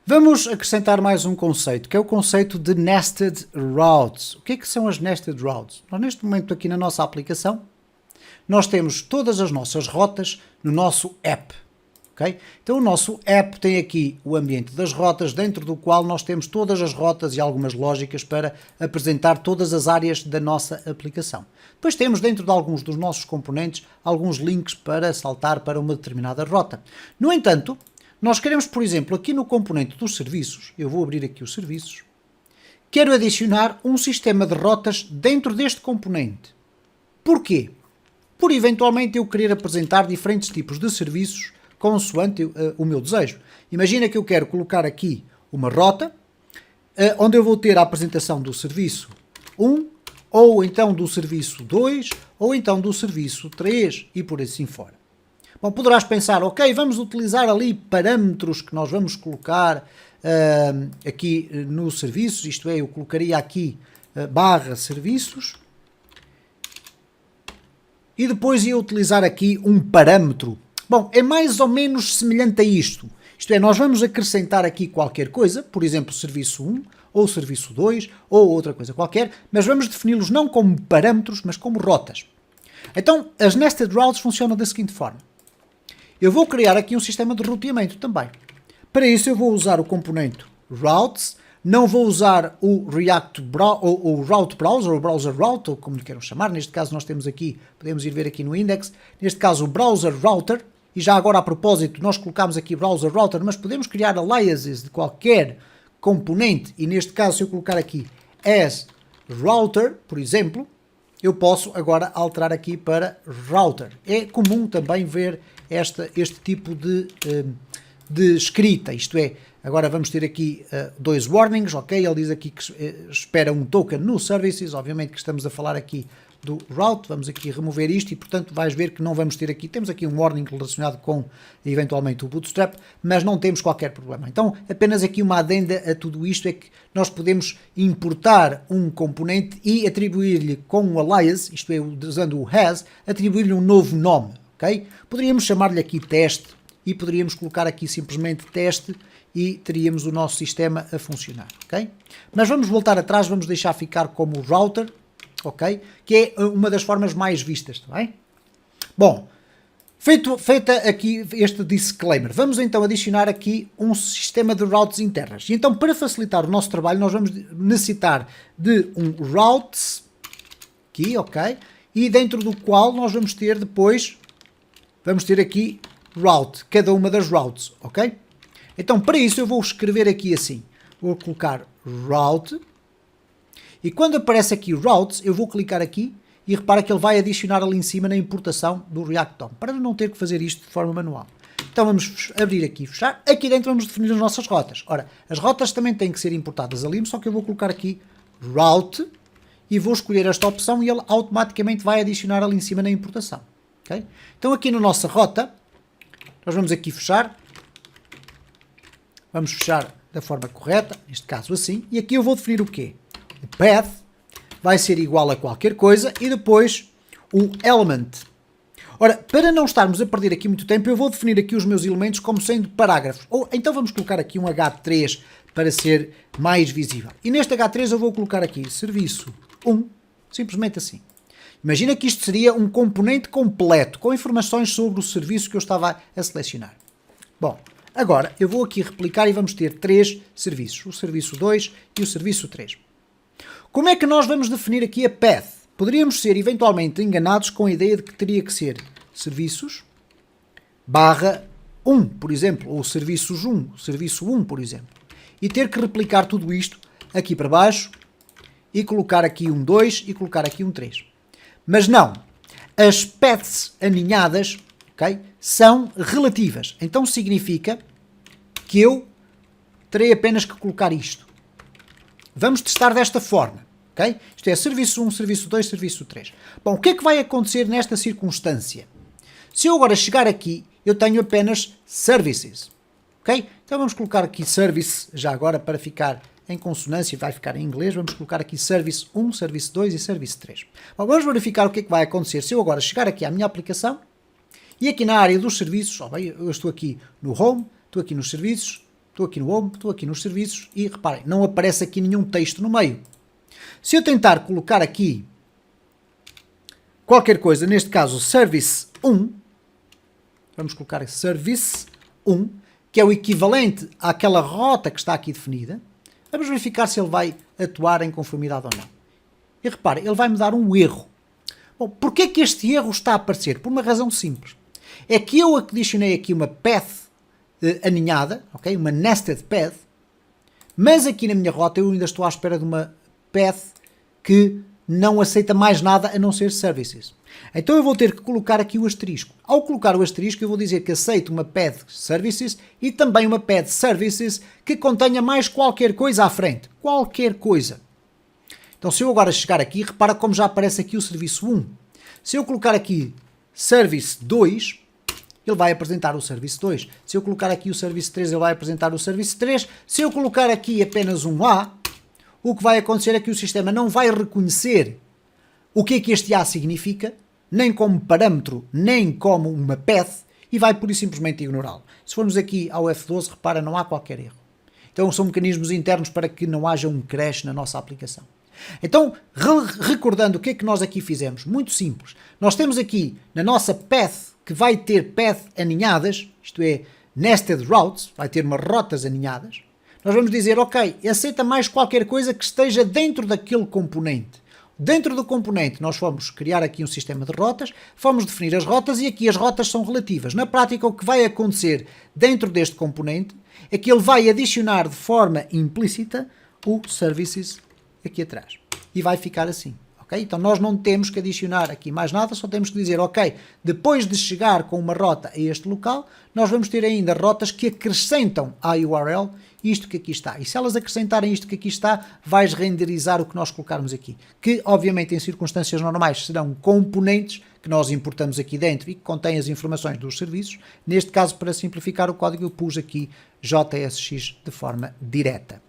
Vamos acrescentar mais um conceito, que é o conceito de Nested Routes. O que é que são as Nested Routes? Nós, neste momento, aqui na nossa aplicação, nós temos todas as nossas rotas no nosso app. Okay? Então, o nosso app tem aqui o ambiente das rotas, dentro do qual nós temos todas as rotas e algumas lógicas para apresentar todas as áreas da nossa aplicação. Depois temos, dentro de alguns dos nossos componentes, alguns links para saltar para uma determinada rota. No entanto, nós queremos, por exemplo, aqui no componente dos serviços, eu vou abrir aqui os serviços, quero adicionar um sistema de rotas dentro deste componente. Porquê? Por eventualmente eu querer apresentar diferentes tipos de serviços consoante o meu desejo. Imagina que eu quero colocar aqui uma rota, onde eu vou ter a apresentação do serviço 1, ou então do serviço 2, ou então do serviço 3 e por assim fora. Bom, poderás pensar, ok, vamos utilizar ali parâmetros que nós vamos colocar aqui no serviços, isto é, eu colocaria aqui barra serviços, e depois ia utilizar aqui um parâmetro. Bom, é mais ou menos semelhante a isto. Isto é, nós vamos acrescentar aqui qualquer coisa, por exemplo, serviço 1, ou serviço 2, ou outra coisa qualquer, mas vamos defini-los não como parâmetros, mas como rotas. Então, as Nested Routes funcionam da seguinte forma. Eu vou criar aqui um sistema de roteamento também. Para isso eu vou usar o componente Routes, não vou usar o o Route Browser, ou Browser Route, ou como lhe queiram chamar. Neste caso nós temos aqui, podemos ir ver aqui no index, neste caso o Browser Router, e já agora a propósito nós colocamos aqui Browser Router, mas podemos criar aliases de qualquer componente, e neste caso se eu colocar aqui as Router, por exemplo, eu posso agora alterar aqui para Router. É comum também ver este tipo de escrita, isto é, agora vamos ter aqui dois warnings, ok? Ele diz aqui que espera um token no services, obviamente que estamos a falar aqui do route, vamos aqui remover isto e portanto vais ver que não vamos ter aqui, temos aqui um warning relacionado com eventualmente o Bootstrap, mas não temos qualquer problema. Então apenas aqui uma adenda a tudo isto é que nós podemos importar um componente e atribuir-lhe com um alias, isto é, usando o has, atribuir-lhe um novo nome, ok? Poderíamos chamar-lhe aqui teste e poderíamos colocar aqui simplesmente teste e teríamos o nosso sistema a funcionar, ok? Mas vamos voltar atrás, vamos deixar ficar como router, ok? Que é uma das formas mais vistas, está bem? Bom, feita aqui este disclaimer, vamos então adicionar aqui um sistema de routes internas. E então, para facilitar o nosso trabalho, nós vamos necessitar de um routes, aqui, ok? E dentro do qual nós vamos ter depois, vamos ter aqui route, cada uma das routes, ok? Então, para isso eu vou escrever aqui assim, vou colocar route, e quando aparece aqui routes, eu vou clicar aqui e repara que ele vai adicionar ali em cima na importação do React DOM, para não ter que fazer isto de forma manual. Então vamos abrir aqui e fechar. Aqui dentro vamos definir as nossas rotas. Ora, as rotas também têm que ser importadas ali, só que eu vou colocar aqui route e vou escolher esta opção e ele automaticamente vai adicionar ali em cima na importação. Okay? Então aqui na nossa rota, nós vamos aqui fechar. Vamos fechar da forma correta, neste caso assim, e aqui eu vou definir o quê? O path vai ser igual a qualquer coisa e depois o element. Ora, para não estarmos a perder aqui muito tempo, eu vou definir aqui os meus elementos como sendo parágrafos. Ou então vamos colocar aqui um H3 para ser mais visível. E neste H3 eu vou colocar aqui serviço 1, simplesmente assim. Imagina que isto seria um componente completo, com informações sobre o serviço que eu estava a selecionar. Bom, agora eu vou aqui replicar e vamos ter três serviços, o serviço 2 e o serviço 3. Como é que nós vamos definir aqui a path? Poderíamos ser eventualmente enganados com a ideia de que teria que ser serviços barra 1, por exemplo, ou serviços 1, serviço 1, por exemplo. E ter que replicar tudo isto aqui para baixo e colocar aqui um 2 e colocar aqui um 3. Mas não, as paths aninhadas, okay, são relativas. Então significa que eu terei apenas que colocar isto. Vamos testar desta forma, ok? Isto é serviço 1, serviço 2, serviço 3. Bom, o que é que vai acontecer nesta circunstância? Se eu agora chegar aqui, eu tenho apenas services, ok? Então vamos colocar aqui service, já agora para ficar em consonância, vai ficar em inglês, vamos colocar aqui service 1, service 2 e service 3. Bom, vamos verificar o que é que vai acontecer se eu agora chegar aqui à minha aplicação e aqui na área dos serviços, oh bem, eu estou aqui no home, estou aqui nos serviços, estou aqui no Home, estou aqui nos serviços e reparem, não aparece aqui nenhum texto no meio. Se eu tentar colocar aqui qualquer coisa, neste caso Service 1, vamos colocar Service 1, que é o equivalente àquela rota que está aqui definida, vamos verificar se ele vai atuar em conformidade ou não. E reparem, ele vai me dar um erro. Bom, porquê que este erro está a aparecer? Por uma razão simples. É que eu adicionei aqui uma path aninhada, okay? Uma nested path, mas aqui na minha rota eu ainda estou à espera de uma path que não aceita mais nada a não ser services. Então eu vou ter que colocar aqui o asterisco. Ao colocar o asterisco eu vou dizer que aceito uma path services e também uma path services que contenha mais qualquer coisa à frente. Qualquer coisa. Então se eu agora chegar aqui, repara como já aparece aqui o serviço 1. Se eu colocar aqui service 2, ele vai apresentar o serviço 2. Se eu colocar aqui o serviço 3, ele vai apresentar o serviço 3. Se eu colocar aqui apenas um A, o que vai acontecer é que o sistema não vai reconhecer o que é que este A significa, nem como parâmetro, nem como uma path, e vai pura e simplesmente ignorá-lo. Se formos aqui ao F12, repara, não há qualquer erro. Então são mecanismos internos para que não haja um crash na nossa aplicação. Então, recordando o que é que nós aqui fizemos, muito simples. Nós temos aqui na nossa path, que vai ter path aninhadas, isto é, nested routes, vai ter umas rotas aninhadas. Nós vamos dizer, ok, aceita mais qualquer coisa que esteja dentro daquele componente. Dentro do componente nós fomos criar aqui um sistema de rotas, fomos definir as rotas e aqui as rotas são relativas. Na prática o que vai acontecer dentro deste componente é que ele vai adicionar de forma implícita o services aqui atrás. E vai ficar assim. Okay? Então nós não temos que adicionar aqui mais nada, só temos que dizer, ok, depois de chegar com uma rota a este local, nós vamos ter ainda rotas que acrescentam à URL isto que aqui está. E se elas acrescentarem isto que aqui está, vais renderizar o que nós colocarmos aqui. Que, obviamente, em circunstâncias normais, serão componentes que nós importamos aqui dentro e que contêm as informações dos serviços. Neste caso, para simplificar o código, eu pus aqui JSX de forma direta.